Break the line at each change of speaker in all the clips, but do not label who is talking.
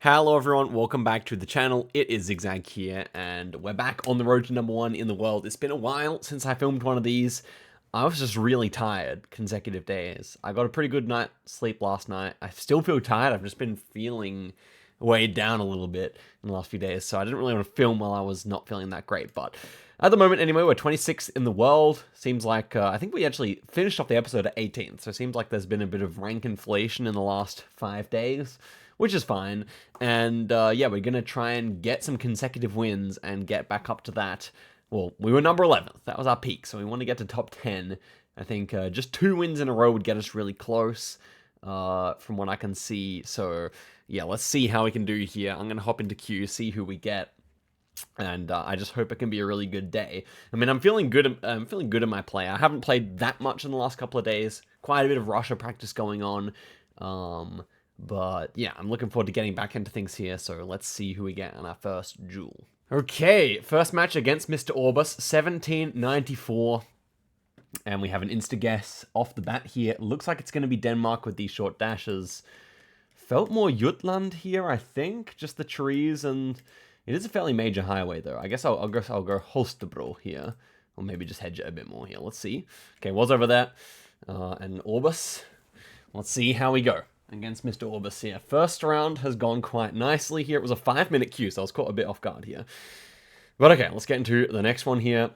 Hello everyone, welcome back to the channel. It is Zigzag here, and we're back on the road to #1 in the world. It's been a while since I filmed one of these. I was just really tired consecutive days. I got a pretty good night's sleep last night. I still feel tired. I've just been feeling weighed down a little bit in the last few days, so I didn't really want to film while I was not feeling that great. But at the moment, anyway, we're 26th in the world. Seems like, I think we actually finished off the episode at 18th, so it seems like there's been a bit of rank inflation in the last 5 days, which is fine. And yeah, we're going to try and get some consecutive wins and get back up to that. Well, we were number 11th. That was our peak, so we want to get to top 10. I think just 2 wins in a row would get us really close, from what I can see. So yeah, let's see how we can do here. I'm going to hop into queue, see who we get. And I just hope it can be a really good day. I mean, I'm feeling good. I'm feeling good in my play. I haven't played that much in the last couple of days. Quite a bit of Russia practice going on. But yeah, I'm looking forward to getting back into things here. So let's see who we get in our first duel. Okay, first match against Mr. Orbis, 1794. And we have an insta-guess off the bat here. Looks like it's going to be Denmark with these short dashes. Felt more Jutland here, I think. Just the trees, and it is a fairly major highway, though. I guess I'll go Holstebro here. Or maybe just hedge it a bit more here. Let's see. Okay, was over there. And Orbis. Let's see how we go against Mr. Orbis here. First round has gone quite nicely here. It was a 5-minute queue, so I was caught a bit off guard here. But okay, let's get into the next one here.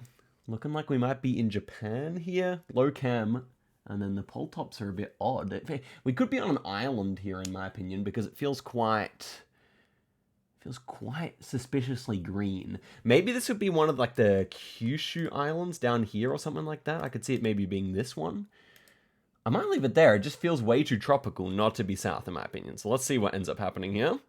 Looking like we might be in Japan here. Low cam. And then the pole tops are a bit odd. We could be on an island here, in my opinion, because it feels quite suspiciously green. Maybe this would be one of like the Kyushu Islands down here or something like that. I could see it maybe being this one. I might leave it there. It just feels way too tropical not to be south, in my opinion. So let's see what ends up happening here.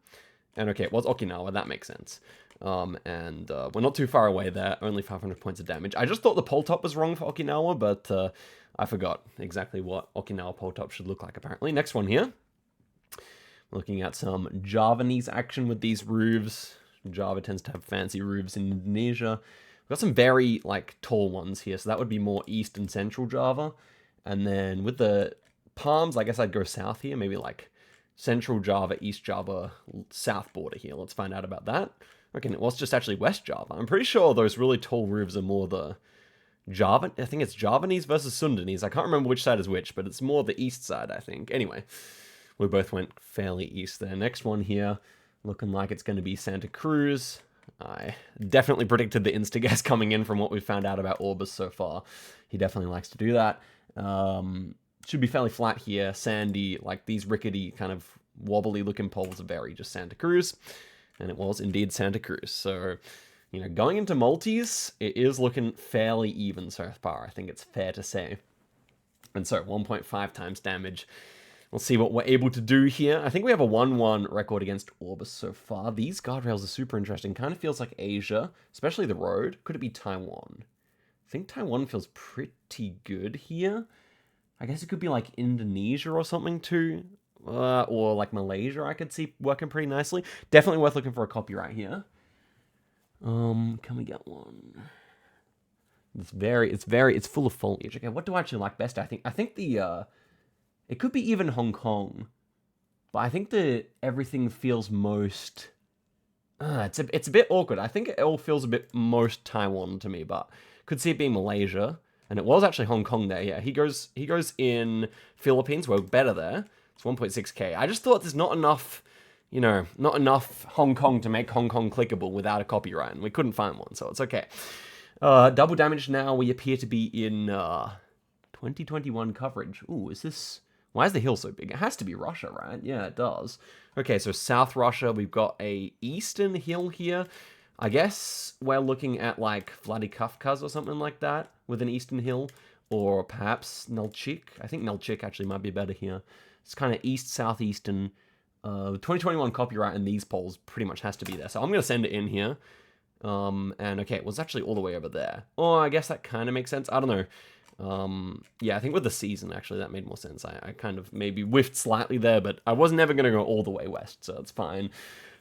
And okay, it was Okinawa. That makes sense. And we're not too far away there. Only 500 points of damage. I just thought the pole top was wrong for Okinawa, but I forgot exactly what Okinawa pole top should look like, apparently. Next one here. Looking at some Javanese action with these roofs. Java tends to have fancy roofs in Indonesia. We've got some very, like, tall ones here, so that would be more East and Central Java. And then with the palms, I guess I'd go south here, maybe like Central Java, East Java, South border here. Let's find out about that. Okay, it was just actually West Java. I'm pretty sure those really tall roofs are more the Java. I think it's Javanese versus Sundanese. I can't remember which side is which, but it's more the east side, I think. Anyway, we both went fairly east there. Next one here, looking like it's going to be Santa Cruz. I definitely predicted the insta-guess coming in from what we've found out about Orbis so far. He definitely likes to do that. Should be fairly flat here, sandy, like these rickety kind of wobbly looking poles are very just Santa Cruz. And it was indeed Santa Cruz. So, you know, going into multis, it is looking fairly even so far, I think it's fair to say. And so, 1.5 times damage. We'll see what we're able to do here. I think we have a 1-1 record against Orbis so far. These guardrails are super interesting. Kind of feels like Asia, especially the road. Could it be Taiwan? I think Taiwan feels pretty good here. I guess it could be like Indonesia or something too. Or like Malaysia, I could see working pretty nicely. Definitely worth looking for a copyright here. Can we get one? It's full of foliage. Okay, what do I actually like best? I think the it could be even Hong Kong, but I think that everything feels most. It's a bit awkward. I think it all feels a bit most Taiwan to me, but could see it being Malaysia, and it was actually Hong Kong there. Yeah, he goes in Philippines. We're better there. It's 1.6k. I just thought there's not enough, you know, not enough Hong Kong to make Hong Kong clickable without a copyright, and we couldn't find one, so it's okay. Double damage now. We appear to be in 2021 coverage. Ooh, is this? Why is the hill so big? It has to be Russia, right? Yeah, it does. Okay, so South Russia, we've got a eastern hill here. I guess we're looking at like Vladikavkaz or something like that with an eastern hill, or perhaps Nalchik. I think Nalchik actually might be better here. It's kind of east-southeastern. 2021 copyright in these polls pretty much has to be there. So I'm going to send it in here. And okay, it was actually all the way over there. Oh, I guess that kind of makes sense. I don't know. Yeah, I think with the season, actually, that made more sense. I kind of maybe whiffed slightly there, but I was never going to go all the way west, so it's fine.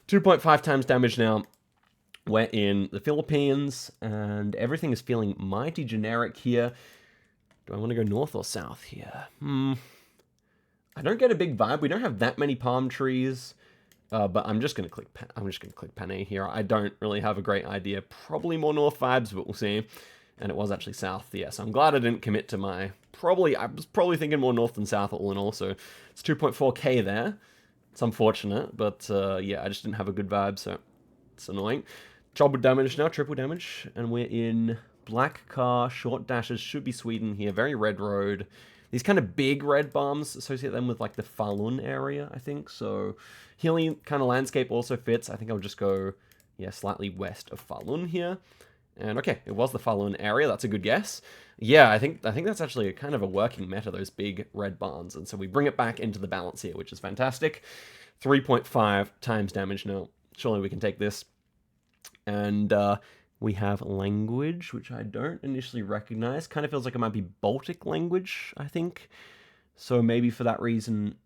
2.5 times damage now. We're in the Philippines, and everything is feeling mighty generic here. Do I want to go north or south here? I don't get a big vibe. We don't have that many palm trees. But I'm just gonna click. I'm just gonna click Panay here. I don't really have a great idea. Probably more north vibes, but we'll see. And it was actually south. Yeah, so I'm glad I didn't commit to my. I was probably thinking more north than south all in all. So it's 2.4k there. It's unfortunate, but yeah, I just didn't have a good vibe, so it's annoying. Double damage now, triple damage, and we're in black car, short dashes, should be Sweden here, very red road. These kind of big red bombs, associate them with like the Falun area, I think, so hilly kind of landscape also fits. I think I'll just go, yeah, slightly west of Falun here. And okay, it was the Falun area, that's a good guess. Yeah, I think that's actually a kind of a working meta, those big red barns, and so we bring it back into the balance here, which is fantastic. 3.5 times damage now. Surely we can take this. And we have language, which I don't initially recognize. Kind of feels like it might be Baltic language, I think. So maybe for that reason,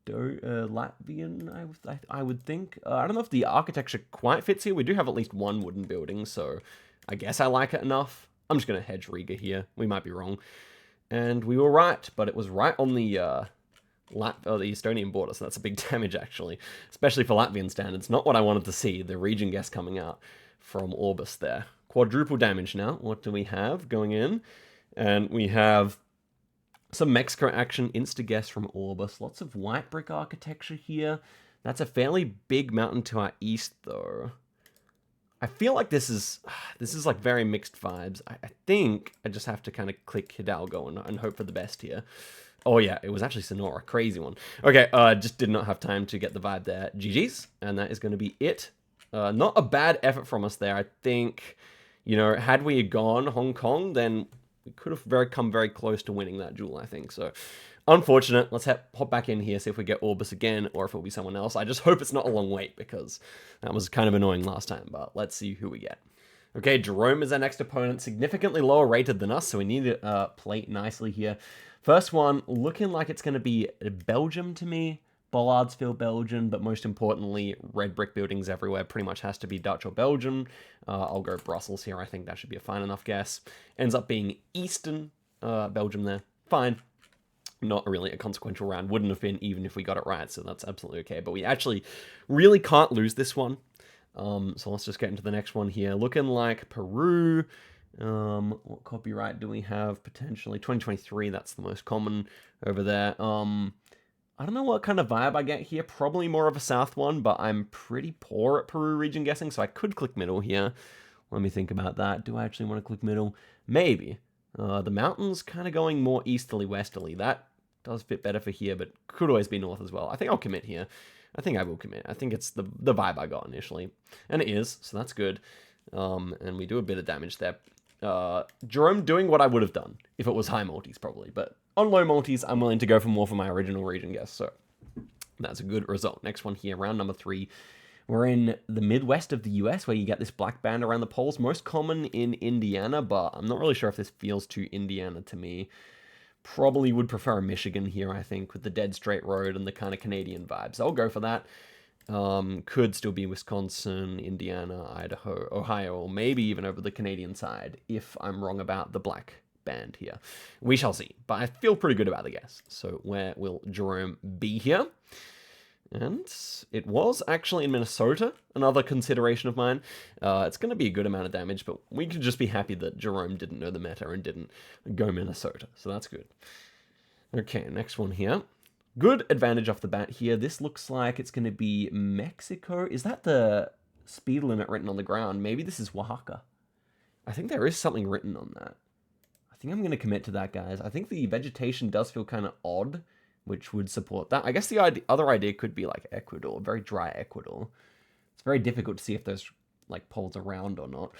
Latvian, I would think. I don't know if the architecture quite fits here. We do have at least one wooden building, so I guess I like it enough. I'm just going to hedge Riga here. We might be wrong. And we were right, but it was right on the the Estonian border, so that's a big damage, actually. Especially for Latvian standards. Not what I wanted to see, the region guess coming out from Orbis there. Quadruple damage now. What do we have going in? And we have some Mexico action, insta-guess from Orbis. Lots of white brick architecture here. That's a fairly big mountain to our east, though. I feel like this is like very mixed vibes. I think I just have to kind of click Hidalgo and hope for the best here. Oh yeah, it was actually Sonora. Crazy one. Okay, just did not have time to get the vibe there. GG's, and that is going to be it. Not a bad effort from us there. I think, you know, had we gone Hong Kong, then we could have come very close to winning that duel, I think. So, unfortunate. Let's hop back in here, see if we get Orbis again, or if it'll be someone else. I just hope it's not a long wait, because that was kind of annoying last time, but let's see who we get. Okay, Jerome is our next opponent, significantly lower rated than us, so we need to play nicely here. First one, looking like it's going to be Belgium to me. Bollardsville, Belgium, but most importantly, red brick buildings everywhere. Pretty much has to be Dutch or Belgium. I'll go Brussels here. I think that should be a fine enough guess. Ends up being Eastern Belgium there. Fine. Not really a consequential round. Wouldn't have been even if we got it right, so that's absolutely okay. But we actually really can't lose this one. So let's just get into the next one here. Looking like Peru. What copyright do we have potentially? 2023, that's the most common over there. I don't know what kind of vibe I get here. Probably more of a south one, but I'm pretty poor at Peru region guessing, so I could click middle here. Let me think about that. Do I actually want to click middle? Maybe. The mountains kind of going more easterly, westerly. That does fit better for here, but could always be north as well. I think I'll commit here. I think I will commit. I think it's the vibe I got initially. And it is, so that's good. And we do a bit of damage there. Jerome doing what I would have done if it was high multis, probably. But on low multis, I'm willing to go for more for my original region guess. So that's a good result. Next one here, round number 3. We're in the Midwest of the US, where you get this black band around the poles. Most common in Indiana, but I'm not really sure if this feels too Indiana to me. Probably would prefer Michigan here, I think, with the dead straight road and the kind of Canadian vibes. So I'll go for that. Could still be Wisconsin, Indiana, Idaho, Ohio, or maybe even over the Canadian side, if I'm wrong about the black band here. We shall see, but I feel pretty good about the guess. So where will Jerome be here? And it was actually in Minnesota, another consideration of mine. It's going to be a good amount of damage, but we could just be happy that Jerome didn't know the meta and didn't go Minnesota, so that's good. Okay, next one here. Good advantage off the bat here. This looks like it's going to be Mexico. Is that the speed limit written on the ground? Maybe this is Oaxaca. I think there is something written on that. I think I'm going to commit to that, guys. I think the vegetation does feel kind of odd, which would support that. I guess the other idea could be like Ecuador, very dry Ecuador. It's very difficult to see if there's like poles around or not,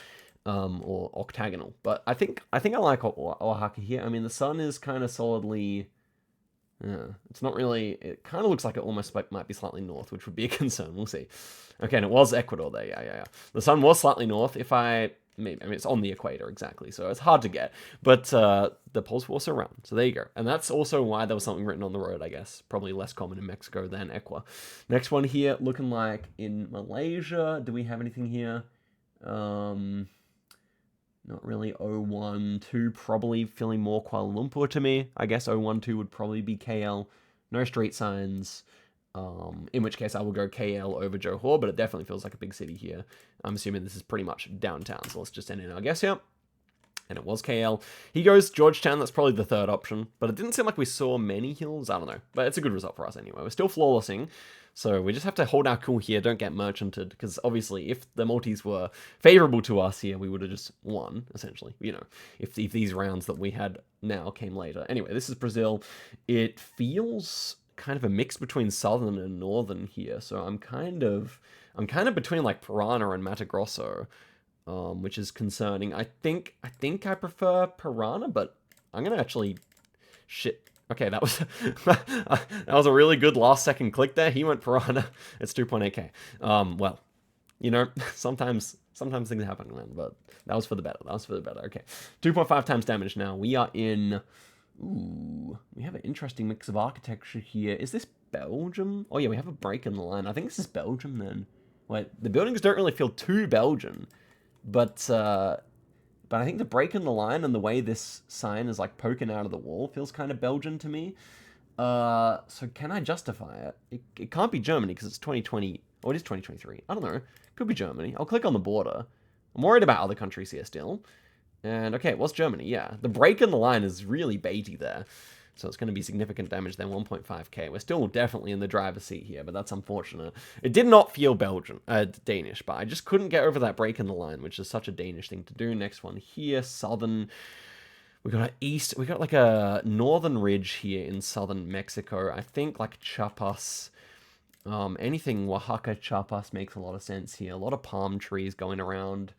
or octagonal. But I think I like Oaxaca here. I mean, the sun is kind of solidly. It's not really. It kind of looks like it almost might be slightly north, which would be a concern. We'll see. Okay, and it was Ecuador there. Yeah. The sun was slightly north. I mean, it's on the equator exactly, so it's hard to get. But the poles were also around, so there you go. And that's also why there was something written on the road, I guess. Probably less common in Mexico than Ecuador. Next one here, looking like in Malaysia. Do we have anything here? Not really. 012, probably feeling more Kuala Lumpur to me. I guess 012 would probably be KL. No street signs. In which case I will go KL over Johor, but it definitely feels like a big city here. I'm assuming this is pretty much downtown, so let's just end in our guess here. And it was KL. He goes Georgetown, that's probably the third option, but it didn't seem like we saw many hills, I don't know. But it's a good result for us anyway. We're still flawlessing, so we just have to hold our cool here, don't get merchanted, because obviously if the multis were favourable to us here, we would have just won, essentially, you know, if these rounds that we had now came later. Anyway, this is Brazil. It feels kind of a mix between southern and northern here, so I'm kind of between like Parana and Mato Grosso, which is concerning. I think I prefer Parana, but I'm gonna actually shit. Okay, that was that was a really good last second click there. He went Parana. It's 2.8k. Well, you know, sometimes things happen, man. But that was for the better. Okay, 2.5 times damage now. We are in. Ooh, we have an interesting mix of architecture here. Is this Belgium? Oh yeah, we have a break in the line. I think this is Belgium then. Wait, the buildings don't really feel too Belgian, but I think the break in the line and the way this sign is like poking out of the wall feels kind of Belgian to me. So can I justify it? It can't be Germany because it's 2020. Oh, it is 2023. I don't know. Could be Germany. I'll click on the border. I'm worried about other countries here still. And okay, it was Germany, yeah. The break in the line is really baity there. So it's going to be significant damage then, 1.5k. We're still definitely in the driver's seat here, but that's unfortunate. It did not feel Danish, but I just couldn't get over that break in the line, which is such a Danish thing to do. Next one here, southern. We got east. We got like a northern ridge here in southern Mexico. I think like Chiapas. Anything Oaxaca, Chiapas makes a lot of sense here. A lot of palm trees going around.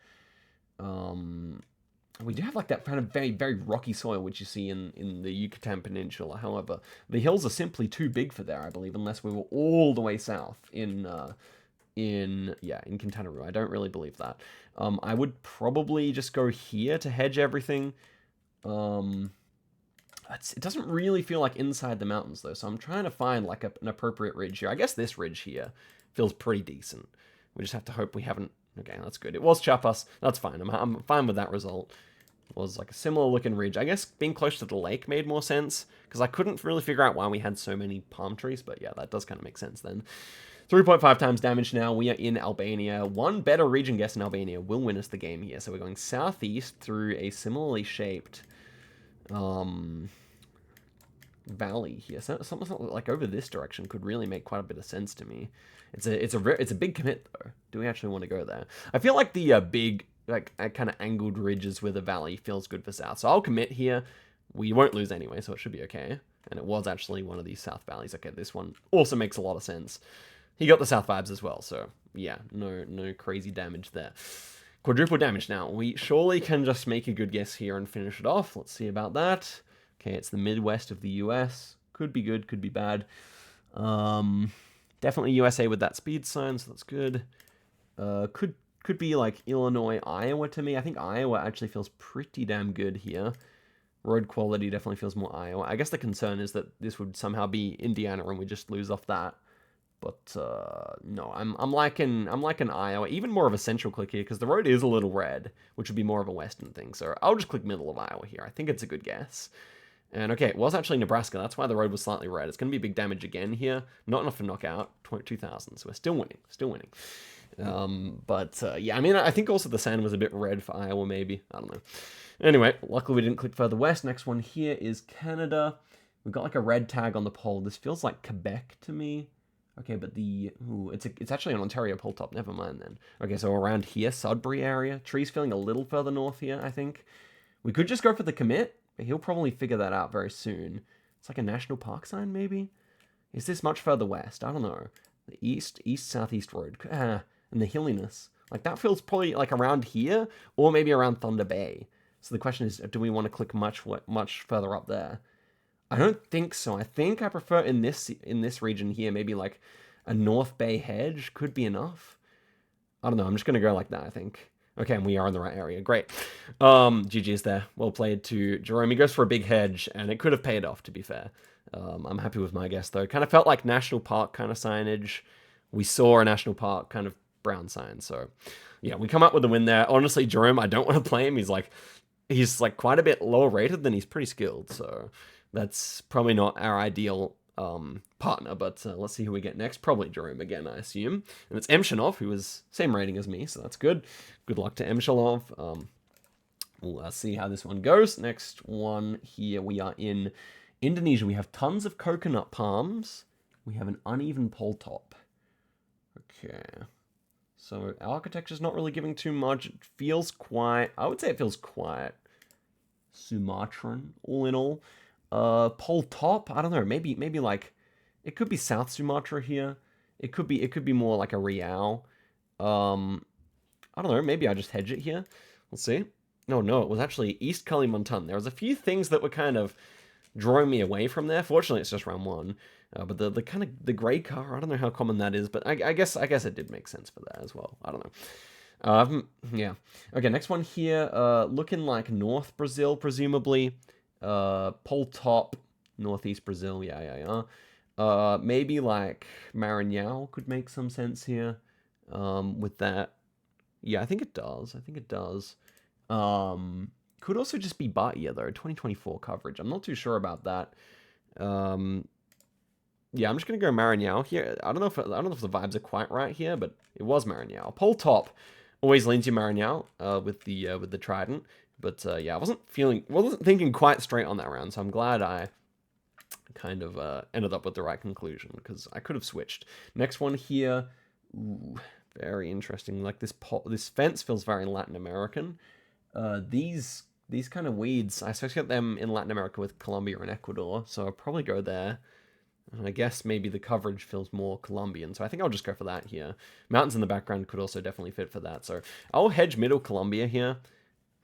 We do have like that kind of very, very rocky soil, which you see in the Yucatan Peninsula. However, the hills are simply too big for there, I believe, unless we were all the way south in Quintana Roo. I don't really believe that. I would probably just go here to hedge everything. It doesn't really feel like inside the mountains though, so I'm trying to find like an appropriate ridge here. I guess this ridge here feels pretty decent. We just have to hope we haven't. Okay, that's good. It was Chiapas. That's fine. I'm fine with that result. It was like a similar looking ridge. I guess being close to the lake made more sense because I couldn't really figure out why we had so many palm trees. But yeah, that does kind of make sense then. 3.5 times damage now. We are in Albania. One better region guess in Albania will win us the game here. So we're going southeast through a similarly shaped valley here. So something like over this direction could really make quite a bit of sense to me. It's a big commit though. Do we actually want to go there? I feel like the big like kind of angled ridges with a valley feels good for south. So I'll commit here. We won't lose anyway, so it should be okay. And it was actually one of these south valleys. Okay, this one also makes a lot of sense. He got the south vibes as well, so yeah, no crazy damage there. Quadruple damage now. We surely can just make a good guess here and finish it off. Let's see about that. Okay, it's the Midwest of the US. Could be good, could be bad. Definitely USA with that speed sign, so that's good. Could be like Illinois, Iowa to me. I think Iowa actually feels pretty damn good here. Road quality definitely feels more Iowa. I guess the concern is that this would somehow be Indiana and we just lose off that. But no, I'm liking Iowa, even more of a central click here because the road is a little red, which would be more of a western thing. So I'll just click middle of Iowa here. I think it's a good guess. And okay, it was actually Nebraska. That's why the road was slightly red. It's going to be big damage again here. Not enough for knockout. 2,000. So we're still winning. Yeah, I mean, I think also the sand was a bit red for Iowa, maybe. I don't know. Anyway, luckily we didn't click further west. Next one here is Canada. We've got like a red tag on the pole. This feels like Quebec to me. Okay, but it's actually an Ontario pole top. Never mind then. Okay, so around here, Sudbury area. Trees feeling a little further north here, I think. We could just go for the commit. He'll probably figure that out very soon. It's like a national park sign, maybe? Is this much further west? I don't know. The east-southeast road. And the hilliness. Like, that feels probably, like, around here, or maybe around Thunder Bay. So the question is, do we want to click much further up there? I don't think so. I think I prefer in this region here, maybe, like, a North Bay hedge could be enough. I don't know. I'm just going to go like that, I think. Okay, and we are in the right area. Great. GG's there. Well played to Jerome. He goes for a big hedge, and it could have paid off, to be fair. I'm happy with my guess, though. Kind of felt like national park kind of signage. We saw a national park kind of brown sign. So, yeah, we come up with a win there. Honestly, Jerome, I don't want to play him. He's like quite a bit lower rated than he's pretty skilled. So that's probably not our ideal partner, but let's see who we get next. Probably Jerome again, I assume. And it's Emshanov, who is same rating as me, so that's good. Good luck to Emshanov. We'll see how this one goes. Next one here, we are in Indonesia. We have tons of coconut palms. We have an uneven pole top. Okay. So architecture's not really giving too much. It feels quite, I would say it feels quite Sumatran, all in all. Pole top, I don't know, maybe like, it could be South Sumatra here. It could be more like a Riau. I don't know, maybe I just hedge it here. We'll see. No, it was actually East Kalimantan. There was a few things that were kind of drawing me away from there. Fortunately, it's just round one. But the kind of the gray car, I don't know how common that is, but I guess it did make sense for that as well. I don't know. Yeah. Okay, next one here. Looking like North Brazil, presumably. Pole top, Northeast Brazil. Yeah. Maybe like Maranhão could make some sense here. With that. Yeah, I think it does. Could also just be Bahia though. 2024 coverage. I'm not too sure about that. Yeah, I'm just gonna go Maranhão here. I don't know if the vibes are quite right here, but it was Maranhão. Pole top always leans you Maranhão with the trident. But yeah, I wasn't thinking quite straight on that round, so I'm glad I kind of ended up with the right conclusion because I could have switched. Next one here, ooh, very interesting. Like this fence feels very Latin American. These kind of weeds, I associate them in Latin America with Colombia and Ecuador, so I'll probably go there. And I guess maybe the coverage feels more Colombian, so I think I'll just go for that here. Mountains in the background could also definitely fit for that, so I'll hedge middle Colombia here.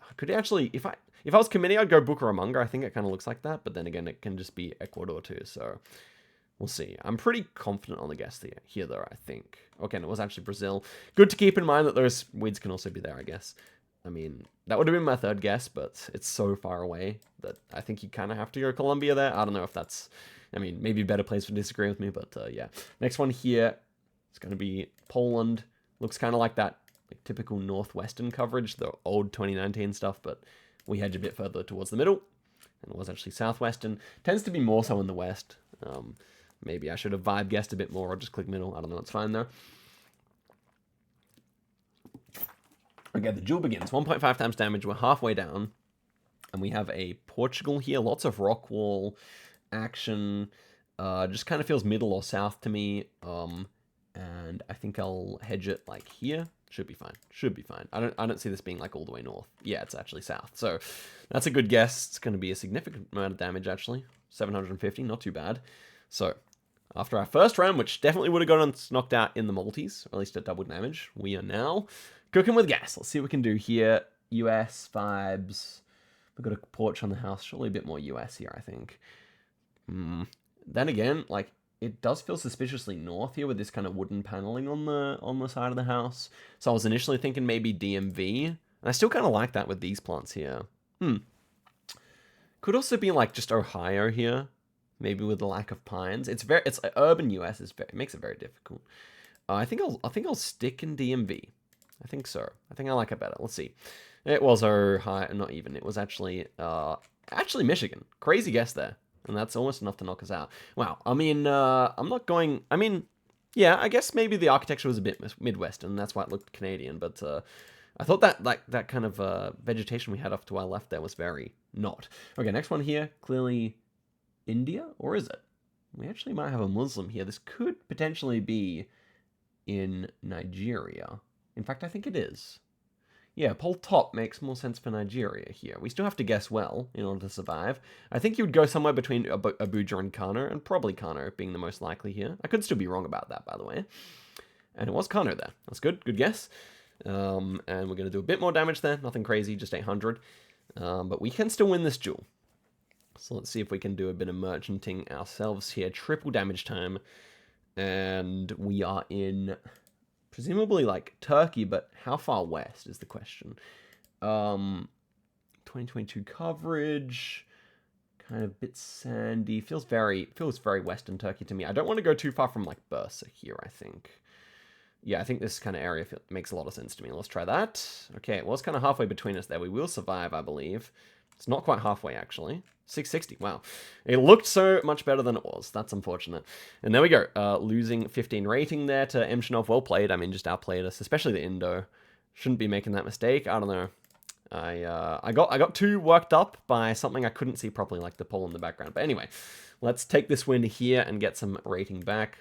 I could actually, if I was committing, I'd go Bucaramanga. I think it kind of looks like that, but then again, it can just be Ecuador too, so we'll see. I'm pretty confident on the guess here though, I think. Okay, and it was actually Brazil. Good to keep in mind that those weeds can also be there, I guess. I mean, that would have been my third guess, but it's so far away that I think you kind of have to go Colombia there. I don't know if that's, I mean, maybe a better place to disagree with me, but yeah. Next one here, it's going to be Poland. Looks kind of like that like typical Northwestern coverage, the old 2019 stuff, but we hedge a bit further towards the middle, and it was actually Southwestern. Tends to be more so in the West. Maybe I should have vibe guessed a bit more or just click middle. I don't know, it's fine though. Okay, the duel begins. 1.5 times damage. We're halfway down. And we have a Portugal here. Lots of rock wall action. Just kind of feels middle or south to me. And I think I'll hedge it like here. Should be fine. I don't see this being like all the way north. Yeah, it's actually south. So that's a good guess. It's going to be a significant amount of damage, actually. 750, not too bad. So after our first round, which definitely would have gotten us knocked out in the multis, or at least at double damage, we are now cooking with gas. Let's see what we can do here. US vibes. We've got a porch on the house. Surely a bit more US here, I think. Then again, like, it does feel suspiciously north here with this kind of wooden paneling on the side of the house. So I was initially thinking maybe DMV. And I still kind of like that with these plants here. Could also be like just Ohio here. Maybe with the lack of pines. It's urban US it makes it very difficult. I think I'll stick in DMV. I think so. I think I like it better. Let's see. It was Ohio, not even. It was actually Michigan. Crazy guess there. And that's almost enough to knock us out. Wow. I mean, I'm not going... I mean, yeah, I guess maybe the architecture was a bit Midwestern. That's why it looked Canadian. But I thought that kind of vegetation we had off to our left there was very not. Okay, next one here. Clearly India? Or is it? We actually might have a Muslim here. This could potentially be in Nigeria. In fact, I think it is. Yeah, pole top makes more sense for Nigeria here. We still have to guess well in order to survive. I think you would go somewhere between Abuja and Kano, and probably Kano being the most likely here. I could still be wrong about that, by the way. And it was Kano there. That's good. Good guess. And we're going to do a bit more damage there. Nothing crazy, just 800. But we can still win this duel. So let's see if we can do a bit of merchanting ourselves here. Triple damage time. And we are in... presumably like Turkey, but how far west is the question. 2022 coverage, kind of a bit sandy. Feels very Western Turkey to me. I don't want to go too far from like Bursa here, I think. Yeah, I think this kind of area makes a lot of sense to me. Let's try that. Okay, it was kind of halfway between us there. We will survive, I believe. It's not quite halfway, actually. 660, wow. It looked so much better than it was. That's unfortunate. And there we go. Losing 15 rating there to Emshanov. Well played. I mean, just outplayed us, especially the Indo. Shouldn't be making that mistake. I don't know. I got too worked up by something I couldn't see properly, like the pole in the background. But anyway, let's take this win here and get some rating back.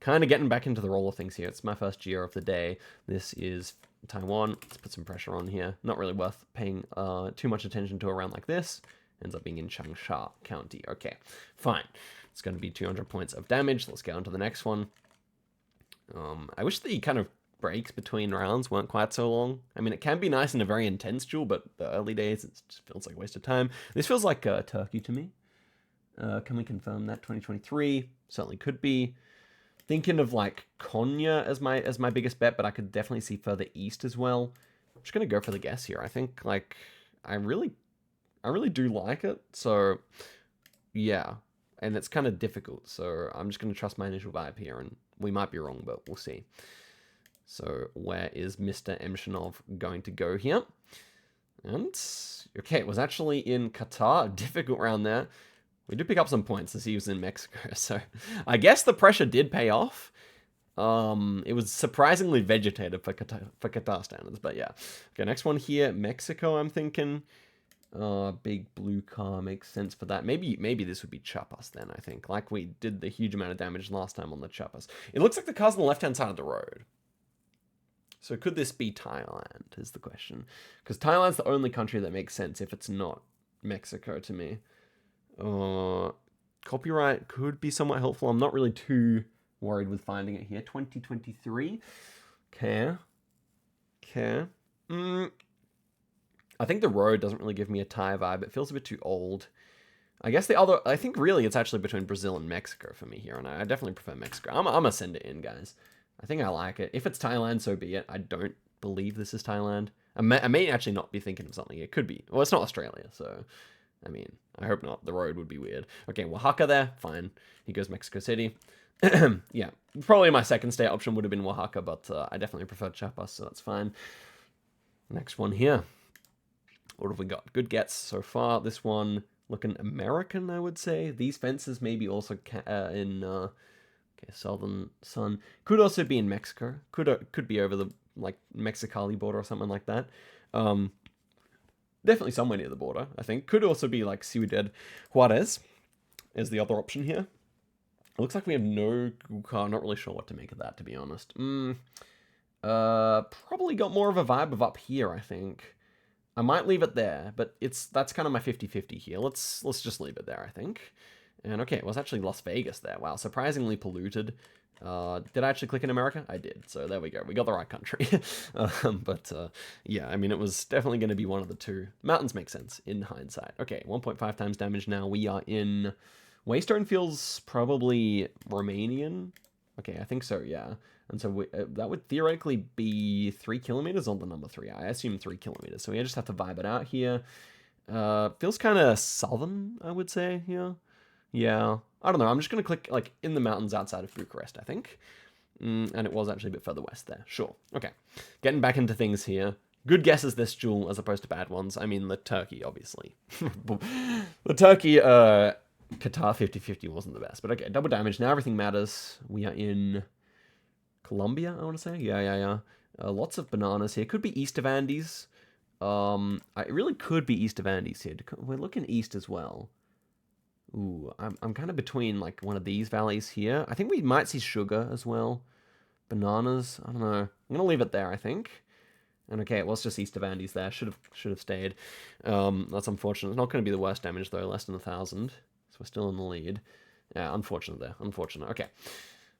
Kind of getting back into the roll of things here. It's my first GR of the day. This is Taiwan. Let's put some pressure on here. Not really worth paying too much attention to a round like this. Ends up being in Changsha County. Okay, fine. It's going to be 200 points of damage. Let's get on to the next one. I wish the kind of breaks between rounds weren't quite so long. I mean, it can be nice in a very intense duel, but the early days, it just feels like a waste of time. This feels like Turkey to me. Can we confirm that? 2023? Certainly could be. Thinking of like Konya as my biggest bet, but I could definitely see further east as well. I'm just gonna go for the guess here. I think like I really do like it. So yeah, and it's kind of difficult. So I'm just gonna trust my initial vibe here, and we might be wrong, but we'll see. So where is Mr. Emshanov going to go here? And okay, it was actually in Qatar. Difficult round there. We did pick up some points as he was in Mexico, so I guess the pressure did pay off. It was surprisingly vegetative for Qatar standards, but yeah. Okay, next one here, Mexico, I'm thinking. Big blue car makes sense for that. Maybe this would be Chiapas then, I think. Like we did the huge amount of damage last time on the Chiapas. It looks like the car's on the left-hand side of the road. So could this be Thailand, is the question. Because Thailand's the only country that makes sense if it's not Mexico to me. Copyright could be somewhat helpful. I'm not really too worried with finding it here. 2023. Okay. I think the road doesn't really give me a Thai vibe. It feels a bit too old. I guess I think really it's actually between Brazil and Mexico for me here, and I definitely prefer Mexico. I'm gonna send it in, guys. I think I like it. If it's Thailand, so be it. I don't believe this is Thailand. I may actually not be thinking of something. It could be. Well, it's not Australia, so... I mean, I hope not. The road would be weird. Okay, Oaxaca there. Fine. He goes Mexico City. Yeah, probably my second stay option would have been Oaxaca, but I definitely prefer Chiapas, so that's fine. Next one here. What have we got? Good gets so far. This one looking American, I would say. These fences maybe also in okay, Southern Sun. Could also be in Mexico. Could be over the like Mexicali border or something like that. Definitely somewhere near the border, I think. Could also be like Ciudad Juarez is the other option here. It looks like we have no Google car. I'm not really sure what to make of that, to be honest. Probably got more of a vibe of up here, I think. I might leave it there, but that's kind of my 50-50 here. Let's just leave it there, I think. And okay, it was actually Las Vegas there. Wow, surprisingly polluted. Did I actually click in America? I did. So there we go. We got the right country. Yeah, I mean, it was definitely going to be one of the two. Mountains make sense in hindsight. Okay, 1.5 times damage now. We are in... Waystone feels probably Romanian. Okay, I think so, yeah. And so that would theoretically be 3 kilometers on the number 3. I assume 3 kilometers. So we just have to vibe it out here. Feels kind of southern, I would say, yeah. Yeah, I don't know. I'm just going to click like in the mountains outside of Bucharest, I think. And it was actually a bit further west there. Sure. Okay. Getting back into things here. Good guesses this duel as opposed to bad ones. I mean, the Turkey, obviously. The Turkey, Qatar 50-50 wasn't the best. But okay, double damage. Now everything matters. We are in Colombia, I want to say. Yeah. Lots of bananas here. Could be east of Andes. It really could be east of Andes here. We're looking east as well. Ooh, I'm kind of between like one of these valleys here. I think we might see sugar as well. Bananas, I don't know. I'm gonna leave it there, I think. And okay, it was just east of Andes there. Should have stayed. That's unfortunate. It's not going to be the worst damage though. Less than 1,000. So we're still in the lead. Yeah, unfortunate there. Unfortunate. Okay.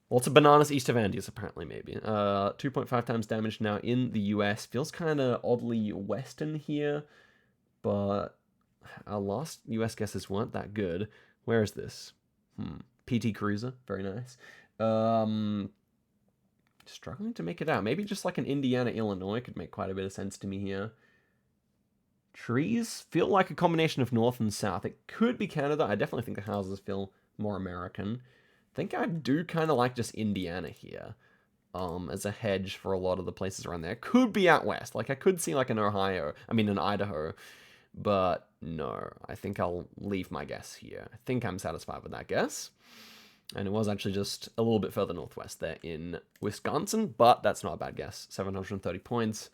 Lots of bananas east of Andes, apparently, maybe. 2.5 times damage now in the US. Feels kind of oddly western here, but our last US guesses weren't that good. Where is this? PT Cruiser. Very nice. Struggling to make it out. Maybe just like an Indiana, Illinois could make quite a bit of sense to me here. Trees feel like a combination of north and south. It could be Canada. I definitely think the houses feel more American. I think I do kind of like just Indiana here. as a hedge for a lot of the places around there. Could be out west. Like, I could see, like, an Idaho. But no, I think I'll leave my guess here. I think I'm satisfied with that guess. And it was actually just a little bit further northwest there in Wisconsin, but that's not a bad guess. 730 points.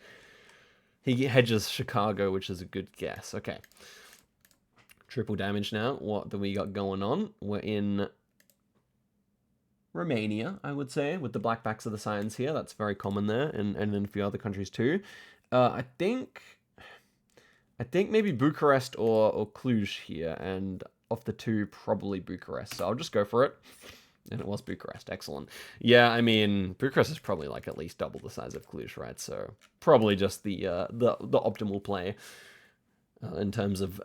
He hedges Chicago, which is a good guess. Okay. Triple damage now. What do we got going on? We're in Romania, I would say, with the black backs of the signs here. That's very common there, and in a few other countries too. I think maybe Bucharest or Cluj here, and of the two, probably Bucharest. So I'll just go for it. And it was Bucharest. Excellent. Yeah, I mean, Bucharest is probably like at least double the size of Cluj, right? So probably just the optimal play in terms of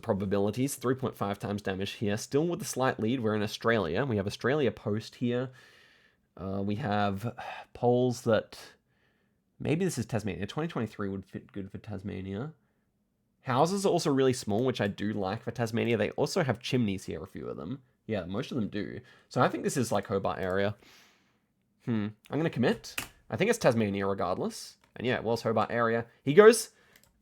probabilities. 3.5 times damage here. Still with a slight lead. We're in Australia. We have Australia post here. We have polls that maybe this is Tasmania. 2023 would fit good for Tasmania. Houses are also really small, which I do like for Tasmania. They also have chimneys here, a few of them. Yeah, most of them do. So I think this is like Hobart area. I'm going to commit. I think it's Tasmania regardless. And yeah, it was Hobart area. He goes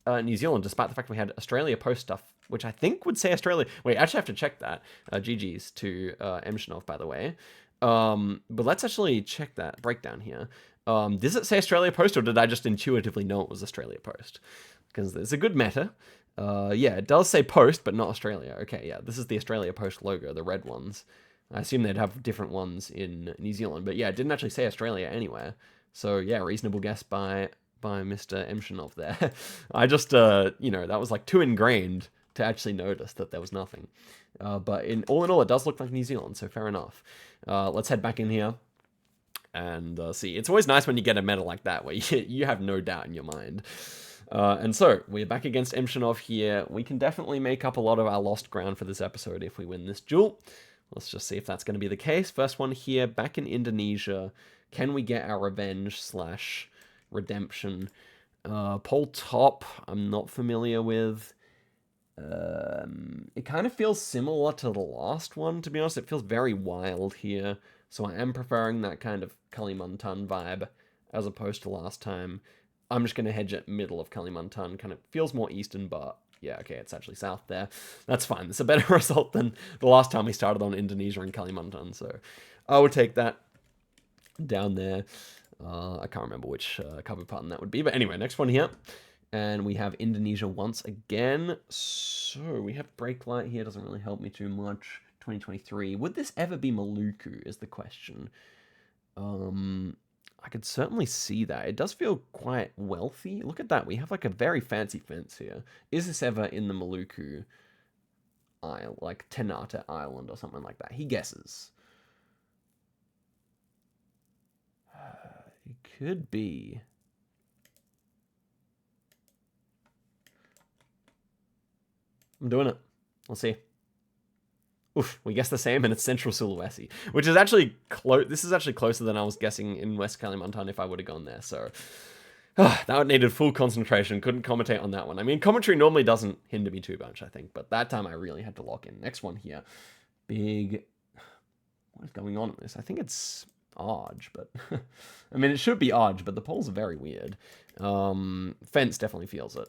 New Zealand, despite the fact we had Australia post stuff, which I think would say Australia. Wait, I actually have to check that. GG's to Emshinov, by the way. But let's actually check that breakdown here. Does it say Australia post, or did I just intuitively know it was Australia post? Because there's a good meta. Yeah, it does say post, but not Australia. Okay, yeah, this is the Australia post logo, the red ones. I assume they'd have different ones in New Zealand, but yeah, it didn't actually say Australia anywhere. So yeah, reasonable guess by Mr. Emshinov there. I just, you know, that was like too ingrained to actually notice that there was nothing. But in all, it does look like New Zealand, so fair enough. Let's head back in here and see. It's always nice when you get a meta like that, where you have no doubt in your mind. And so, we're back against Emshinov here. We can definitely make up a lot of our lost ground for this episode if we win this duel. Let's just see if that's going to be the case. First one here, back in Indonesia. Can we get our revenge / redemption? Pole top, I'm not familiar with. It kind of feels similar to the last one, to be honest. It feels very wild here. So I am preferring that kind of Kalimantan vibe as opposed to last time. I'm just going to hedge it middle of Kalimantan. Kind of feels more eastern, but yeah, okay, it's actually south there. That's fine. It's a better result than the last time we started on Indonesia and Kalimantan. So I would take that down there. I can't remember which cover pattern that would be. But anyway, next one here. And we have Indonesia once again. So we have brake light here. Doesn't really help me too much. 2023. Would this ever be Maluku is the question. I could certainly see that. It does feel quite wealthy. Look at that. We have like a very fancy fence here. Is this ever in the Maluku Isle, like Ternate Island or something like that? He guesses. It could be. I'm doing it. We'll see. Oof, we guessed the same, and it's Central Sulawesi, which is actually close. This is actually closer than I was guessing in West Kalimantan if I would have gone there. So that needed full concentration. Couldn't commentate on that one. I mean, commentary normally doesn't hinder me too much, I think, but that time I really had to lock in. Next one here, big. What is going on in this? I think it's Arge, but I mean, it should be Arge, but the poles are very weird. Fence definitely feels it,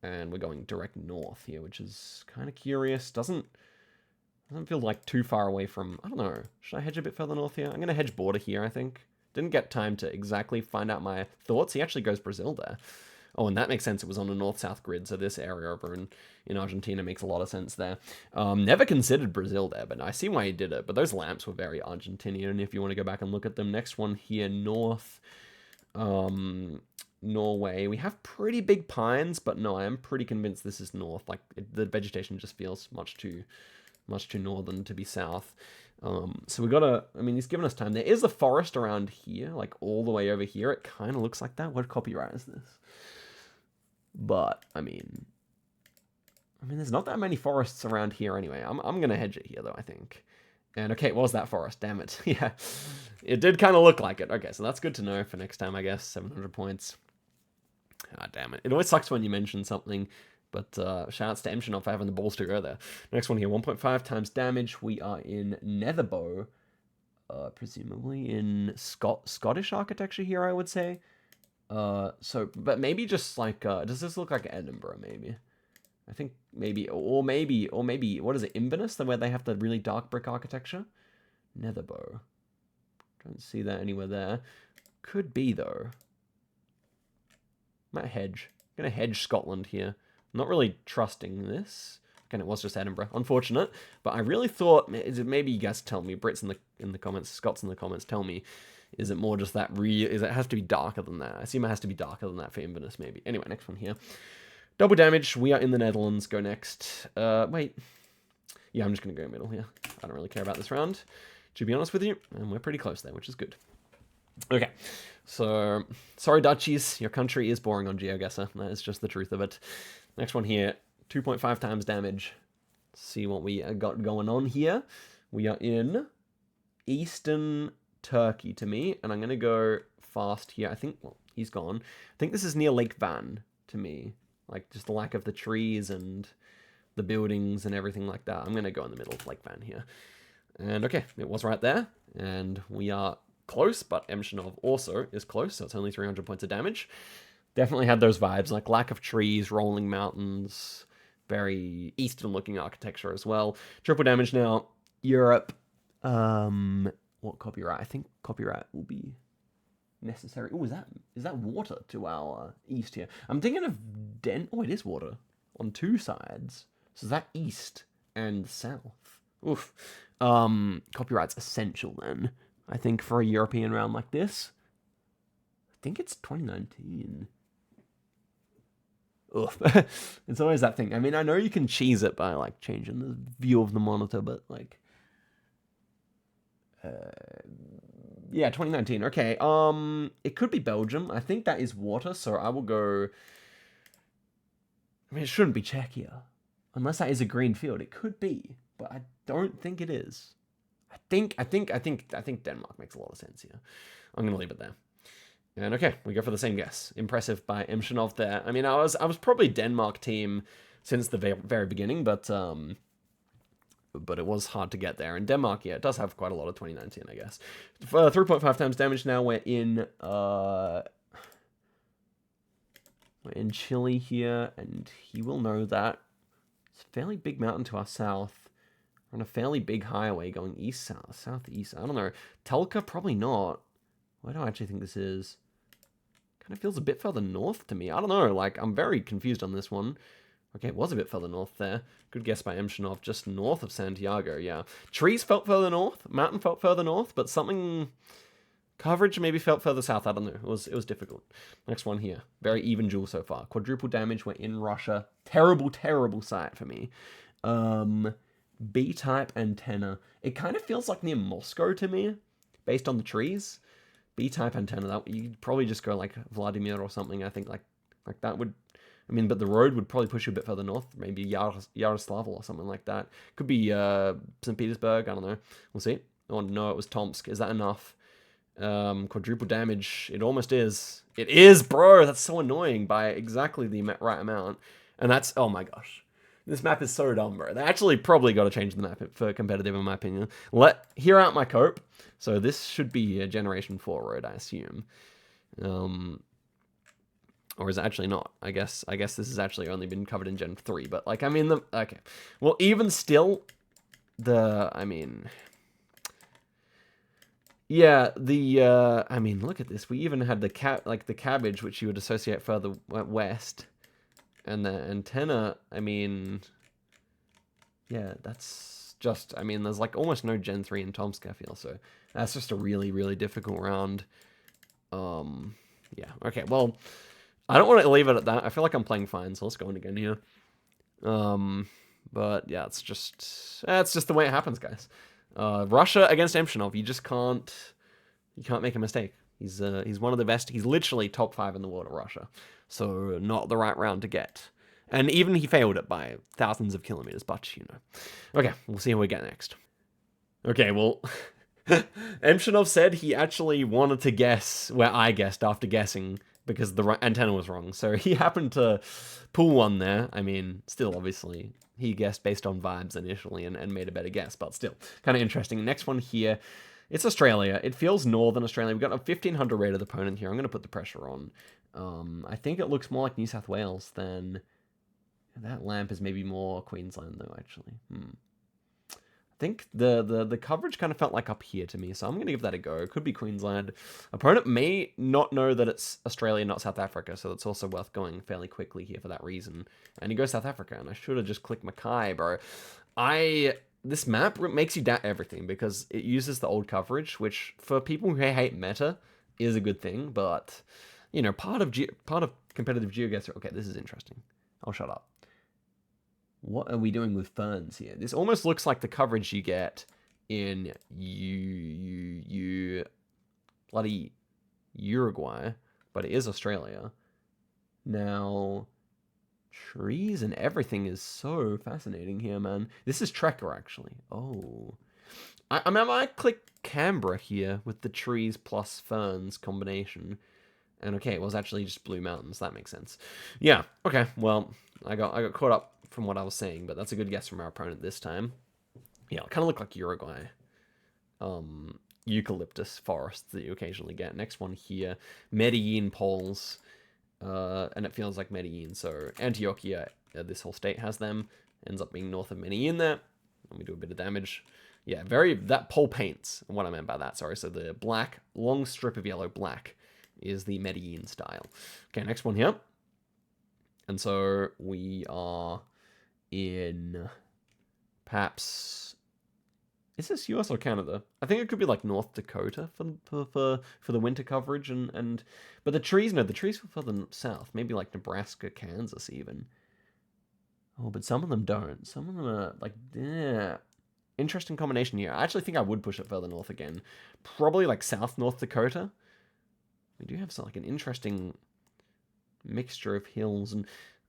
and we're going direct north here, which is kind of curious. Doesn't feel like too far away from, I don't know, should I hedge a bit further north here? I'm going to hedge border here, I think. Didn't get time to exactly find out my thoughts. He actually goes Brazil there. Oh, and that makes sense. It was on a north-south grid, so this area over in Argentina makes a lot of sense there. Never considered Brazil there, but I see why he did it. But those lamps were very Argentinian, if you want to go back and look at them. Next one here, north. Norway. We have pretty big pines, but no, I am pretty convinced this is north. Like, the vegetation just feels much too northern to be south. So we gotta, I mean, he's given us time. There is a forest around here, like all the way over here. It kind of looks like that. What copyright is this? But, I mean, there's not that many forests around here anyway. I'm gonna hedge it here, though, I think. And, okay, what was that forest? Damn it. Yeah, it did kind of look like it. Okay, so that's good to know for next time, I guess. 700 points. Ah, damn it. It always sucks when you mention something. But shout-outs to Emshinov for having the balls to go there. Next one here, 1.5 times damage. We are in Netherbow. presumably in Scottish architecture here, I would say. But maybe just like, does this look like Edinburgh, maybe? I think maybe, or maybe, what is it, Inverness, where they have the really dark brick architecture? Netherbow. Don't see that anywhere there. Could be, though. Might hedge. I'm gonna hedge Scotland here. I'm not really trusting this. Again, it was just Edinburgh. Unfortunate. But I really thought, maybe you guys tell me, Brits in the comments, Scots in the comments, tell me, is it more just that it has to be darker than that? I assume it has to be darker than that for Inverness, maybe. Anyway, next one here. Double damage. We are in the Netherlands. Go next. Wait. Yeah, I'm just going to go middle here. I don't really care about this round, to be honest with you. And we're pretty close there, which is good. Okay. So, sorry, Dutchies. Your country is boring on GeoGuessr. That is just the truth of it. Next one here. 2.5 times damage. Let's see what we got going on here. We are in Eastern Turkey to me. And I'm going to go fast here. I think, well, he's gone. I think this is near Lake Van to me. Like, just the lack of the trees and the buildings and everything like that. I'm going to go in the middle of Lake Van here. And, okay, it was right there. And we are close, but Emshanov also is close, so it's only 300 points of damage. Definitely had those vibes, like lack of trees, rolling mountains, very Eastern-looking architecture as well. Triple damage now. Europe. What copyright? I think copyright will be necessary. Oh, is that water to our east here? I'm thinking of oh, it is water on two sides. So is that east and south? Oof. Copyright's essential then, I think, for a European round like this. I think it's 2019. Oof. It's always that thing. I mean, I know you can cheese it by like changing the view of the monitor, but like yeah, 2019. Okay. It could be Belgium. I think that is water, so I will go. I mean, it shouldn't be Czechia, unless that is a green field. It could be, but I don't think it is. I think Denmark makes a lot of sense here. I'm gonna leave it there. And okay, we go for the same guess. Impressive by Emshanov there. I mean, I was probably Denmark team since the very beginning, but it was hard to get there. And Denmark, yeah, it does have quite a lot of 2019, I guess. 3.5 times damage now. We're in Chile here, and he will know that. It's a fairly big mountain to our south. We're on a fairly big highway going east-south, southeast. I don't know. Telka, probably not. Where do I actually think this is? Kind of feels a bit further north to me. I don't know. Like, I'm very confused on this one. Okay, it was a bit further north there. Good guess by Emshanov, just north of Santiago, yeah. Trees felt further north, mountain felt further north, but something... Coverage maybe felt further south, I don't know. It was difficult. Next one here. Very even duel so far. Quadruple damage, we're in Russia. Terrible, terrible sight for me. B-type antenna. It kind of feels like near Moscow to me, based on the trees. B-type antenna, that you'd probably just go like Vladimir or something. I think like that would... I mean, but the road would probably push you a bit further north. Maybe Yaroslavl or something like that. Could be St. Petersburg. I don't know. We'll see. Oh, no, it was Tomsk. Is that enough? Quadruple damage. It almost is. It is, bro! That's so annoying by exactly the right amount. And that's... Oh, my gosh. This map is so dumb, bro. They actually probably got to change the map for competitive, in my opinion. Hear out my cope. So this should be a Generation 4 road, I assume. Or is it actually not? I guess this has actually only been covered in Gen 3. But, like, I mean, okay. Well, even still, I mean... Yeah, I mean, look at this. We even had the cabbage, which you would associate further west. And the antenna, I mean... Yeah, that's just... I mean, there's, like, almost no Gen 3 in Tomsk, I feel, so... That's just a really, really difficult round. Yeah, okay, well... I don't want to leave it at that. I feel like I'm playing fine, so let's go in again here. But yeah, it's just the way it happens, guys. Russia against Emshanov, you can't make a mistake. He's one of the best. He's literally top 5 in the world at Russia. So not the right round to get. And even he failed it by thousands of kilometers, but you know. Okay, we'll see how we get next. Okay, well, Emshanov said he actually wanted to guess where I guessed after guessing, because the antenna was wrong. So he happened to pull one there. I mean, still, obviously, he guessed based on vibes initially and made a better guess, but still, kind of interesting. Next one here. It's Australia. It feels Northern Australia. We've got a 1500 rated opponent here. I'm going to put the pressure on. I think it looks more like New South Wales than... That lamp is maybe more Queensland, though, actually. I think the coverage kind of felt like up here to me, so I'm going to give that a go. It could be Queensland. Opponent may not know that it's Australia, not South Africa, so it's also worth going fairly quickly here for that reason. And he goes South Africa, and I should have just clicked Mackay, bro. This map makes you doubt everything, because it uses the old coverage, which, for people who hate meta, is a good thing, but, you know, part of competitive GeoGuessr... Okay, this is interesting. I'll shut up. What are we doing with ferns here? This almost looks like the coverage you get in bloody Uruguay, but it is Australia. Now, trees and everything is so fascinating here, man. This is Trekker, actually. Oh. I might click Canberra here with the trees plus ferns combination. And okay, it was actually just Blue Mountains. That makes sense. Yeah, okay, well, I got caught up from what I was saying, but that's a good guess from our opponent this time. Yeah, it kind of looked like Uruguay. Eucalyptus forests that you occasionally get. Next one here, Medellin poles. And it feels like Medellin, so Antioquia, this whole state has them. Ends up being north of Medellin there. And we do a bit of damage. Yeah, that pole paints, what I meant by that, sorry. So the black, long strip of yellow black is the Medellin style. Okay, next one here. And so we are in perhaps... Is this US or Canada? I think it could be like North Dakota for the winter coverage but the trees were further south, maybe like Nebraska, Kansas even. Oh, but some of them don't. Some of them are like, yeah. Interesting combination here. I actually think I would push it further north again. Probably like South North Dakota. We do have like an interesting mixture of hills, and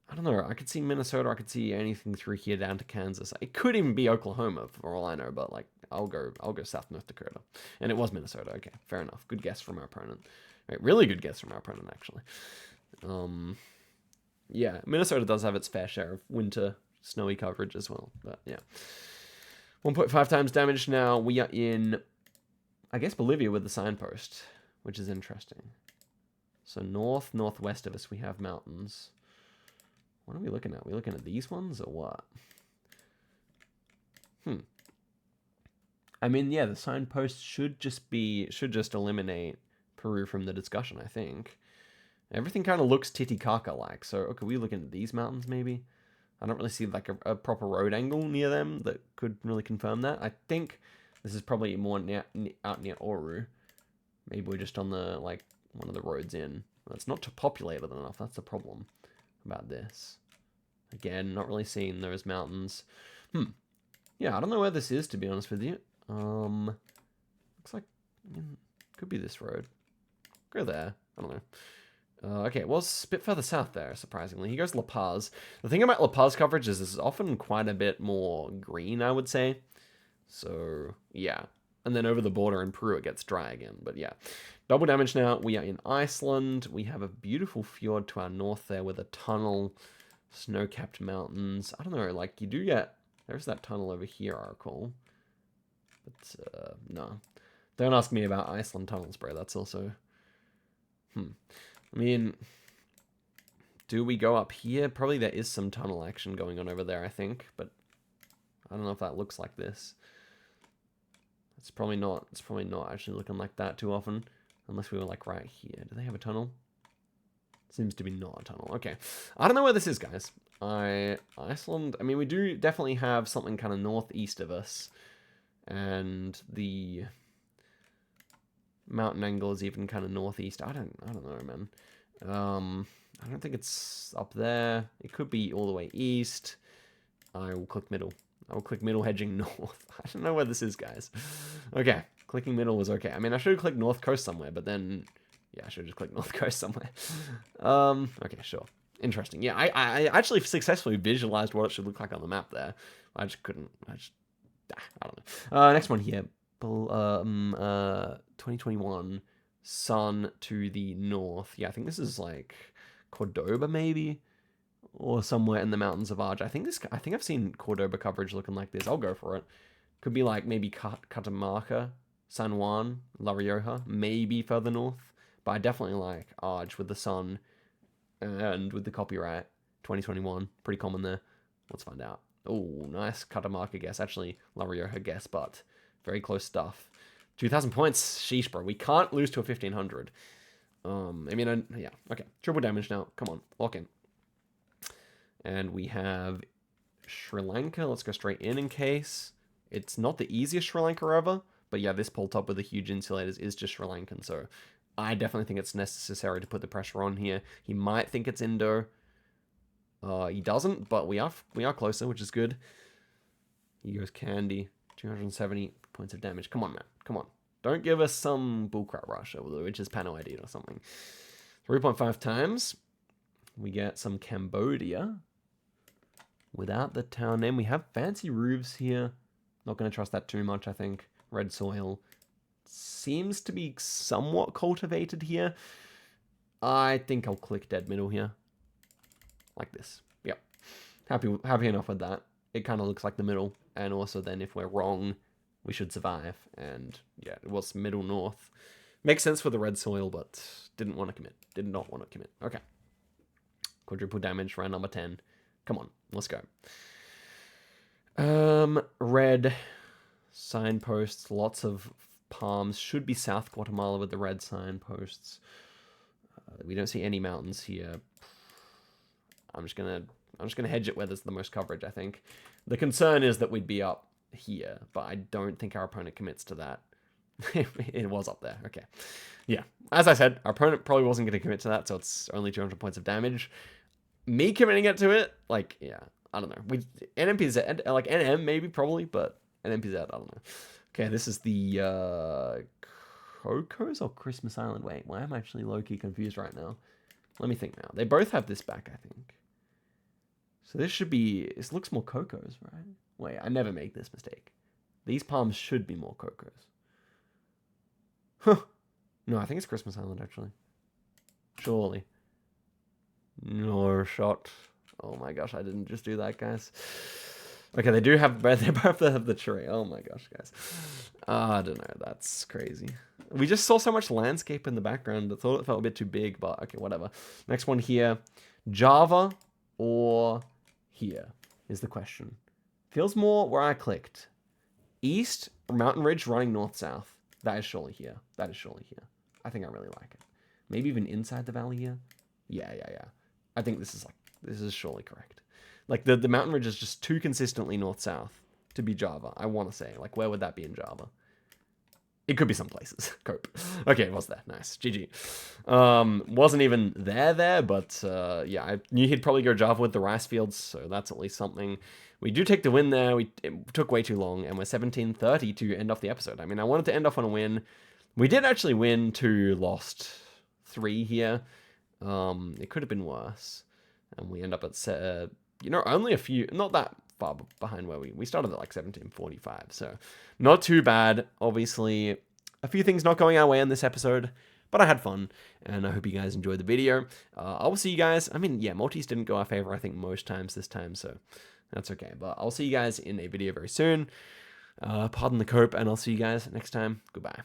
I don't know, I could see Minnesota, I could see anything through here down to Kansas. It could even be Oklahoma for all I know, but like I'll go South North Dakota. And it was Minnesota. Okay, fair enough. Good guess from our opponent. Right, really good guess from our opponent actually. Yeah, Minnesota does have its fair share of winter snowy coverage as well, but yeah. 1.5 times damage now. We are in, I guess, Bolivia with the signpost, which is interesting. So northwest of us we have mountains. What are we looking at? Are we looking at these ones or what? I mean, yeah, the signpost should just eliminate Peru from the discussion, I think. Everything kind of looks Titicaca-like. So, okay, we looking at these mountains maybe? I don't really see like a proper road angle near them that could really confirm that. I think this is probably more out near Oru. Maybe we're just on the, like, one of the roads in. Well, it's not too populated enough. That's the problem about this. Again, not really seeing those mountains. Yeah, I don't know where this is, to be honest with you. Looks like, could be this road. Go there. I don't know. Okay, well, it's a bit further south there, surprisingly. He goes La Paz. The thing about La Paz coverage is it's often quite a bit more green, I would say. So, yeah. And then over the border in Peru, it gets dry again. But yeah, double damage now. We are in Iceland. We have a beautiful fjord to our north there with a tunnel, snow-capped mountains. I don't know, like, you do get... There's that tunnel over here, I recall. But, no. Don't ask me about Iceland tunnels, bro. That's also... I mean, do we go up here? Probably there is some tunnel action going on over there, I think. But I don't know if that looks like this. It's probably not actually looking like that too often. Unless we were like right here. Do they have a tunnel? Seems to be not a tunnel. Okay. I don't know where this is, guys. Iceland, I mean, we do definitely have something kind of northeast of us. And the mountain angle is even kind of northeast. I don't know, man. I don't think it's up there. It could be all the way east. I will click middle. I will click middle hedging north. I don't know where this is, guys. Okay, clicking middle was okay. I mean, I should have clicked north coast somewhere, but then... Yeah, I should have just clicked north coast somewhere. Okay, sure. Interesting. Yeah, I actually successfully visualized what it should look like on the map there. I just couldn't... I don't know. Next one here. 2021. Sun to the north. Yeah, I think this is like Cordoba, maybe? Or somewhere in the mountains of Arj. I think I've seen Cordoba coverage looking like this. I'll go for it. Could be like maybe Catamarca San Juan, La Rioja, maybe further north. But I definitely like Arge with the sun and with the copyright. 2021, pretty common there. Let's find out. Oh, nice Catamarca guess. Actually, La Rioja guess, but very close stuff. 2,000 points. Sheesh, bro. We can't lose to a 1,500. Yeah. Okay. Triple damage now. Come on. Lock in. And we have Sri Lanka. Let's go straight in case. It's not the easiest Sri Lanka ever. But yeah, this pull top with the huge insulators is just Sri Lankan. So I definitely think it's necessary to put the pressure on here. He might think it's Indo. He doesn't, but we are closer, which is good. He goes Candy. 270 points of damage. Come on, man. Come on. Don't give us some bullcrap rush over there, which is Pano ID or something. 3.5 times. We get some Cambodia. Without the town name. We have fancy roofs here. Not going to trust that too much, I think. Red soil. Seems to be somewhat cultivated here. I think I'll click dead middle here. Like this. Yep. Happy enough with that. It kind of looks like the middle. And also then if we're wrong, we should survive. And yeah, it was middle north. Makes sense for the red soil, but didn't want to commit. Did not want to commit. Okay. Quadruple damage, round number 10. Come on, let's go. Red signposts, lots of palms. Should be South Guatemala with the red signposts. We don't see any mountains here. I'm just gonna hedge it where there's the most coverage, I think. The concern is that we'd be up here, but I don't think our opponent commits to that. It was up there. Okay. Yeah. As I said, our opponent probably wasn't going to commit to that, so it's only 200 points of damage. Me committing it to it, like, yeah, I don't know. NMPZ, like NM maybe, probably, but NMPZ, I don't know. Okay, this is the Cocos or Christmas Island? Wait, why am I actually low-key confused right now? Let me think now. They both have this back, I think. So this should be... This looks more Cocos, right? Wait, I never make this mistake. These palms should be more Cocos. Huh. No, I think it's Christmas Island, actually. Surely. No shot. Oh my gosh, I didn't just do that, guys. Okay, they both have the tree. Oh my gosh, guys. I don't know, that's crazy. We just saw so much landscape in the background. I thought it felt a bit too big, but okay, whatever. Next one here. Java or here is the question. Feels more where I clicked. East, mountain ridge running north-south. That is surely here. That is surely here. I think I really like it. Maybe even inside the valley here. Yeah. I think this is surely correct. Like the mountain ridge is just too consistently north-south to be Java. I want to say, like, where would that be in Java? It could be some places. Cope. Okay, it was there. Nice. GG. Wasn't even there, but yeah, I knew he'd probably go Java with the rice fields, so that's at least something. We do take the win there. It took way too long, and we're 17-30 to end off the episode. I mean, I wanted to end off on a win. We did actually win 2, lost 3 here. It could have been worse. And we end up at, only a few, not that far behind where we started at like 1745. So not too bad. Obviously, a few things not going our way in this episode, but I had fun, and I hope you guys enjoyed the video. I will see you guys. I mean, yeah, multis didn't go our favor, I think, most times this time, so that's okay. But I'll see you guys in a video very soon. Pardon the cope, and I'll see you guys next time. Goodbye.